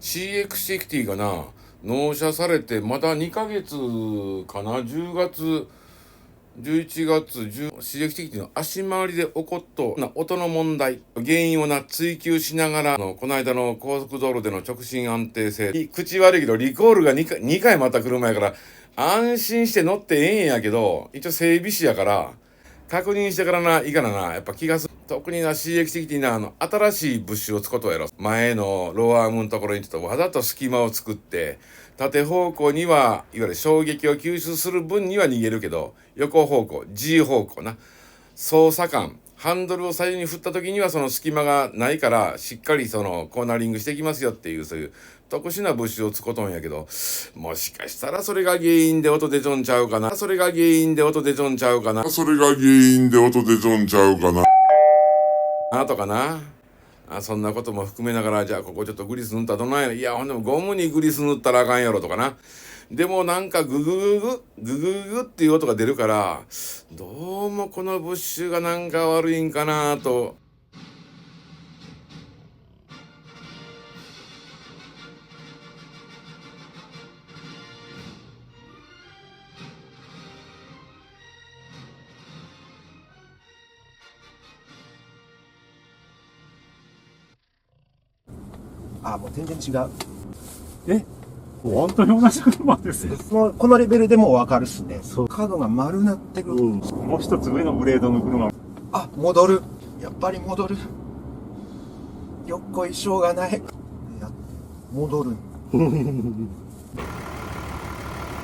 CX60 がな納車されてまだ2ヶ月かな。10月11月CX60 の足回りで起こっとな音の問題原因をな追求しながらこの間の高速道路での直進安定性口悪いけどリコールが2回また車やから安心して乗ってええんやけど一応整備士やから確認してからないかなやっぱ気がする。特にな CX60 な新しいブッシュを使うことやろ。前のローアームのところにちょっとわざと隙間を作って縦方向にはいわゆる衝撃を吸収する分には逃げるけど横方向 G 方向な操作感ハンドルを左右に振った時にはその隙間がないからしっかりそのコーナリングしていきますよっていうそういう特殊なブッシュを使うとんやけどもしかしたらそれが原因で音出ちょんちゃうかなそれが原因で音出ちょんちゃうかなとかなそんなことも含めながらじゃあここちょっとグリス塗ったらどないやいやほんでもゴムにグリス塗ったらあかんやろとかなでもなんかググググググググっていう音が出るからどうもこのブッシュがなんか悪いんかなと。もう全然違う。本当に同じ車ですね。もうこのレベルでもう分かるっすね。角が丸なってる。もう一つ上のブレードの車。戻る。やっぱり戻る。よっこいしょうがない。戻る。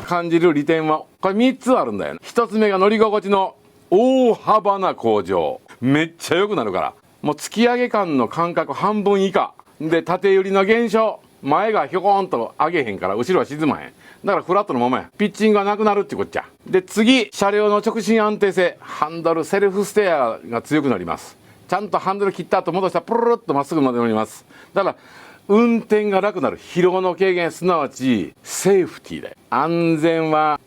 感じる利点はこれ3つあるんだよね。1つ目が乗り心地の大幅な向上。めっちゃ良くなるからもう突き上げ感の間隔半分以下で縦揺りの減少前がひょこーんと上げへんから後ろは沈まへんだからフラットのままやピッチングがなくなるってこっちゃ。で次車両の直進安定性ハンドルセルフステアが強くなります。ちゃんとハンドル切った後戻したらプルルッとまっすぐまで乗ります。だから運転が楽なる疲労の軽減すなわちセーフティーだよ。安全は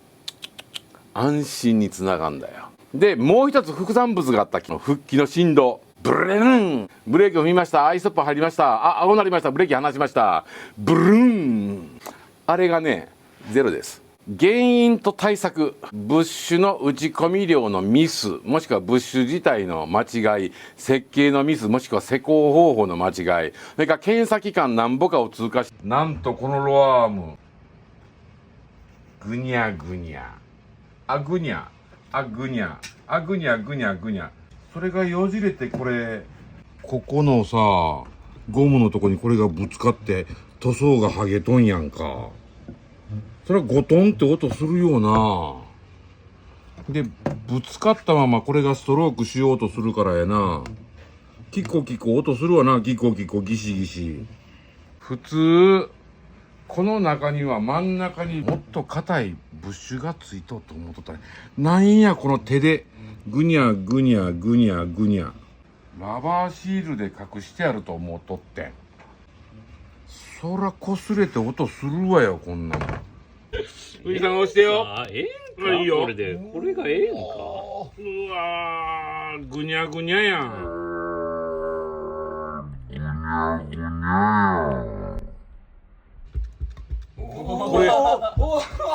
安心につながるんだよ。でもう一つ副産物があった復帰の振動ブレルンブレーキを見ましたアイストップ入りました青なりましたブレーキ離しましたブルーンあれがねゼロです。原因と対策ブッシュの打ち込み量のミスもしくはブッシュ自体の間違い設計のミスもしくは施工方法の間違いそれから検査期間なんぼかを通過しなんとこのロアームぐにゃぐにゃぐにゃぐにゃぐにゃぐにゃぐにゃそれがよじれてここのさゴムのとこにこれがぶつかって塗装が剥げとんやんか。それはゴトンって音するよな。でぶつかったままこれがストロークしようとするからやな。キコキコ音するわな。キコキコギシギシ。普通この中には真ん中にもっと硬いブッシュがついとうと思うとったらなんやこの手でぐにゃぐにゃぐにゃぐにゃラバーシールで隠してあると思うとってそら擦れて音するわよこんなの。富士山押してよ。ええんかいいよこれでこれがええんか。うわーぐにゃぐにゃやん。これ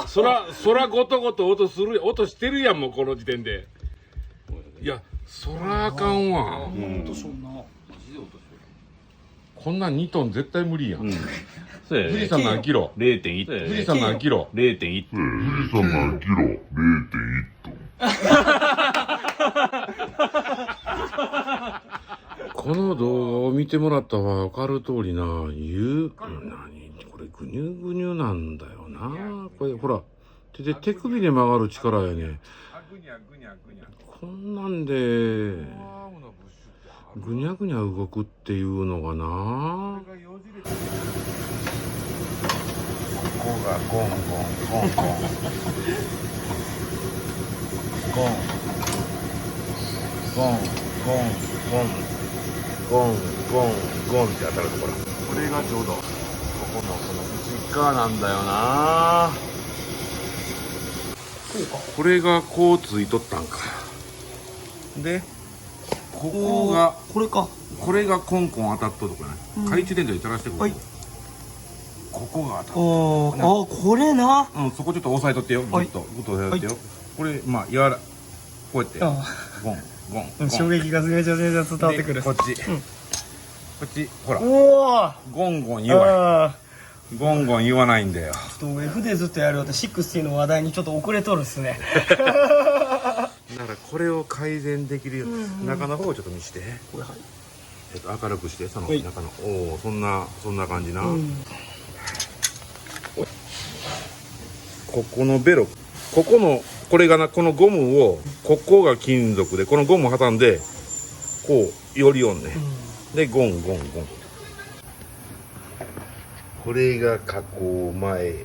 そらゴトゴト音してるやんもうこの時点で。いやそらあかんわ。こんなん2トン絶対無理やん。富士山何キロ 0.1 富士山何キロ 0.1 富士山何キロ ?0.1 トン。この動画を見てもらったら分かる通りな何これグニュグニュなんだよな。これほら手首で曲がる力やね。こんなんでぐにゃぐにゃ動くっていうのがな。ここがゴンゴンゴンゴンゴンゴンゴンゴンゴンゴンゴンって当たるところこれがちょうどここのその内側なんだよな。これがこうついとったんか。でここがこれか。これがコンコン当たっとるとこやね。懐中電灯で照らしてここ、ここがおー、あ、これな。うん、そこちょっと押さえとってよ、はいぐっと押さえとってよ、これまあ柔らこうやってあゴンゴンゴン衝撃がめちゃめちゃ伝わってくる。でこっち、こっちほらおー、ゴンゴン言わないあゴンゴン言わないんだよ。ちょっと F でずっとやると60の話題にちょっと遅れとるっすね。だからこれを改善できるように、中の方をちょっと見して、明るくしてその中の、おおそんな感じな、ここのベロここのこれがなこのゴムをここが金属でこのゴムを挟んでこうよりよんね、でゴンゴンゴンこれが加工前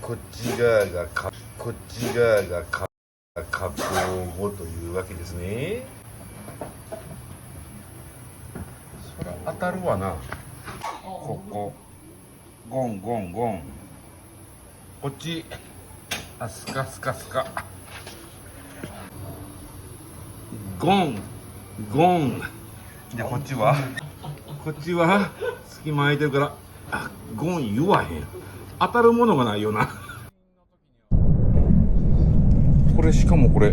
こっち側が加工後というわけですね。そら当たるわな。ここゴンゴンゴンこっちあスカスカスカゴンゴンでこっちは隙間空いてるからあゴン言わへん。当たるものがないよな。これしかもこれ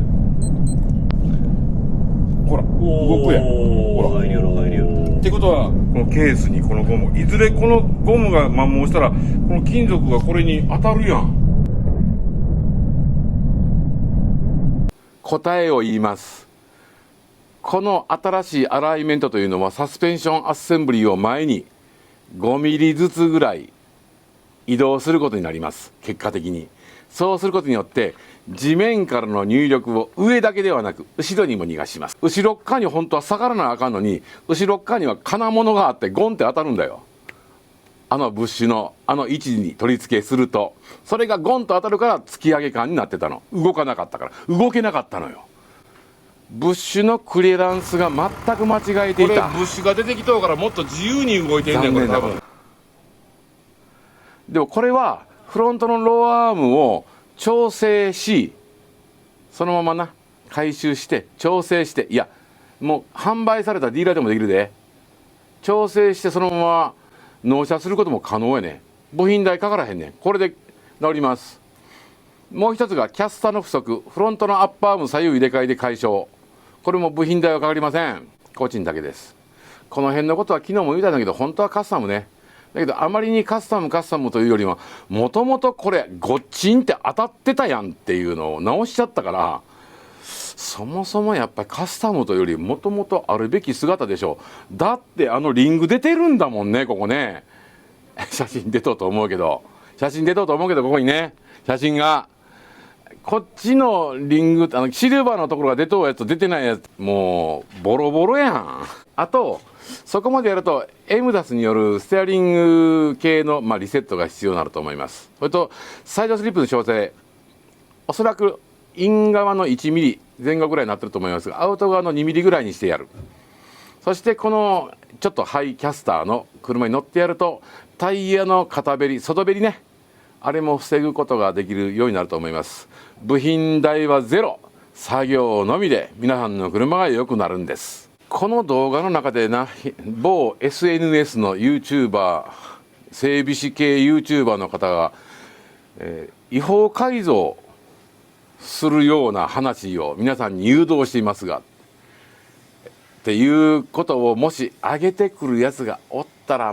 ほら動くやん。ほら入りよる入りよる。ってことはこのケースにこのゴムいずれこのゴムが摩耗したらこの金属がこれに当たるやん。答えを言います。この新しいアライメントというのはサスペンションアッセンブリーを前に5ミリずつぐらい移動することになります。結果的にそうすることによって地面からの入力を上だけではなく後ろにも逃がします。後ろっ側に本当は下がらなあかんのに後ろっ側には金物があってゴンって当たるんだよ。あのブッシュのあの位置に取り付けするとそれがゴンと当たるから突き上げ感になってたの。動かなかったから動けなかったのよ。ブッシュのクリアランスが全く間違えていた。これブッシュが出てきとうからもっと自由に動いてんねんこれ多分。でもこれはフロントのローアームを調整しそのままな回収して調整していやもう販売されたディーラーでもできるで調整してそのまま納車することも可能やねん。部品代かからへんねん。これで治ります。もう一つがキャスターの不足フロントのアッパーアーム左右入れ替えで解消。これも部品代はかかりません。工賃だけです。この辺のことは昨日も言ったんだけど本当はカスタムね。だけどあまりにカスタムというよりももともとこれごっちんって当たってたやんっていうのを直しちゃったからそもそもやっぱりカスタムというよりもともとあるべき姿でしょう。だってあのリング出てるんだもんねここね。写真出とうと思うけどここにね写真がこっちのリングシルバーのところが出とうやつと出てないやつもうボロボロやん。あとそこまでやるとエムダスによるステアリング系の、リセットが必要になると思います。それとサイドスリップの調整おそらくイン側の1ミリ前後ぐらいになってると思いますがアウト側の2ミリぐらいにしてやる。そしてこのちょっとハイキャスターの車に乗ってやるとタイヤの片べり外べりねあれも防ぐことができるようになると思います。部品代はゼロ作業のみで皆さんの車が良くなるんです。この動画の中でな某 SNS の YouTuber 整備士系 YouTuber の方が、違法改造するような話を皆さんに誘導していますがっていうことをもし上げてくるやつがおったら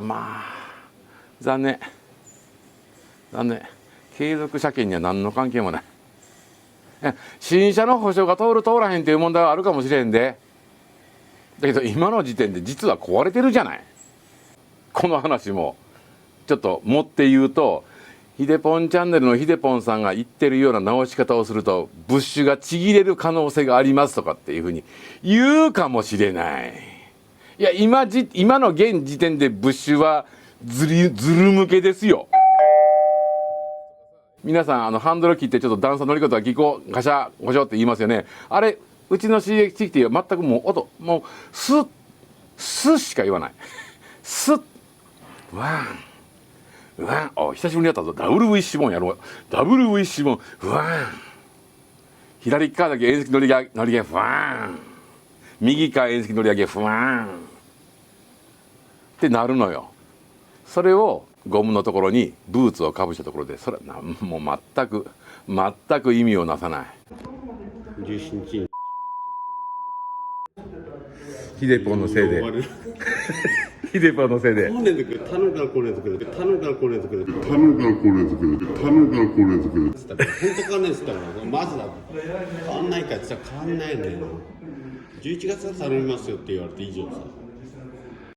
残念継続車検には何の関係もない。新車の保証が通らへんっていう問題はあるかもしれんでだけど今の時点で実は壊れてるじゃない。この話もちょっと持って言うとヒデポンチャンネルのヒデポンさんが言ってるような直し方をするとブッシュがちぎれる可能性がありますとかっていうふうに言うかもしれない。いや今の現時点でブッシュはずる向けですよ。皆さんハンドル切ってちょっと段差乗り方はギコガシャゴショって言いますよね。あれうちの CX60 は全くもうスッしか言わない。スッワン久しぶりにやったぞ。ダブルウィッシュボンやろう。ダブルウィッシュボンワン左側だけ縁石乗り上げフワン右側縁石乗り上げフワンってなるのよ。それをゴムのところにブーツをかぶしたところで、それもう全く意味をなさない。17日にヒデポンのせいでヒデポンのせいでこれでくる頼むからこれでくる頼むからこれでくる頼むからこれ作る頼むからこれ作るつったら本当かねっつったらまずだ変わんないかっつったら変わんないんだよ11月は頼みますよって言われて以上さ